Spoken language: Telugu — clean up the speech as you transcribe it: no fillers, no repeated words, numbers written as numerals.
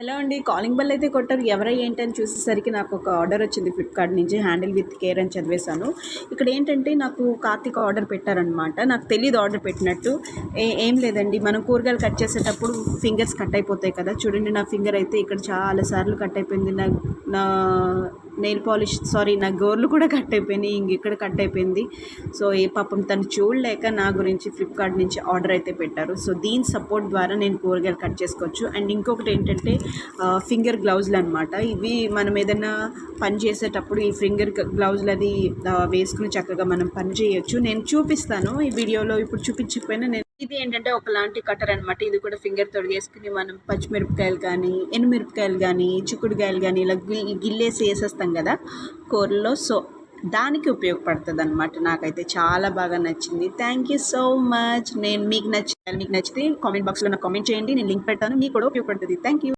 హలో అండి. కాలింగ్ బెల్ అయితే కొట్టారు. ఎవరా ఏంటి అని చూసేసరికి నాకు ఒక ఆర్డర్ వచ్చింది ఫ్లిప్‌కార్ట్ నుంచి. హ్యాండిల్ విత్ కేర్ అని చదివేశాను. ఇక్కడ ఏంటంటే నాకు కార్తీక్ ఆర్డర్ పెట్టారనమాట. నాకు తెలీదు ఆర్డర్ పెట్టినట్టు. ఏం లేదండి, మనం కూరగాయలు కట్ చేసేటప్పుడు ఫింగర్స్ కట్ అయిపోతాయి కదా! చూడండి, నా ఫింగర్ అయితే ఇక్కడ చాలా సార్లు కట్ అయిపోయింది. నా నా నెయిల్ పాలిష్ నా గోర్లు కూడా కట్ అయిపోయినాయి. ఇక్కడ కట్ అయిపోయింది. సో పాపం తను చూడలేక నా గురించి ఫ్లిప్‌కార్ట్ నుంచి ఆర్డర్ అయితే పెట్టారు. సో దీని సపోర్ట్ ద్వారా నేను కూరగాయలు కట్ చేసుకోవచ్చు. అండ్ ఇంకొకటి ఏంటంటే ఫింగర్ గ్లౌజులు అనమాట. ఇవి మనం ఏదైనా పని చేసేటప్పుడు ఈ ఫింగర్ గ్లౌజులు అది వేసుకుని చక్కగా మనం పని చేయొచ్చు. నేను చూపిస్తాను ఈ వీడియోలో. ఇప్పుడు చూపించకపోయినా ఇది ఏంటంటే ఒకలాంటి కట్టర్ అనమాట. ఇది కూడా ఫింగర్ తొడిగేసుకుని మనం పచ్చిమిరపకాయలు కానీ, ఎండుమిరపకాయలు కానీ, చిక్కుడుకాయలు కానీ ఇలా గిల్లేసి వేసేస్తాం కదా కూరల్లో. సో దానికి ఉపయోగపడుతుంది అనమాట. నాకైతే చాలా బాగా నచ్చింది. Thank you so much. మీకు నచ్చితే కామెంట్ బాక్స్లో నాకు కామెంట్ చేయండి. నేను లింక్ పెడతాను. మీకు కూడా ఉపయోగపడుతుంది. Thank you.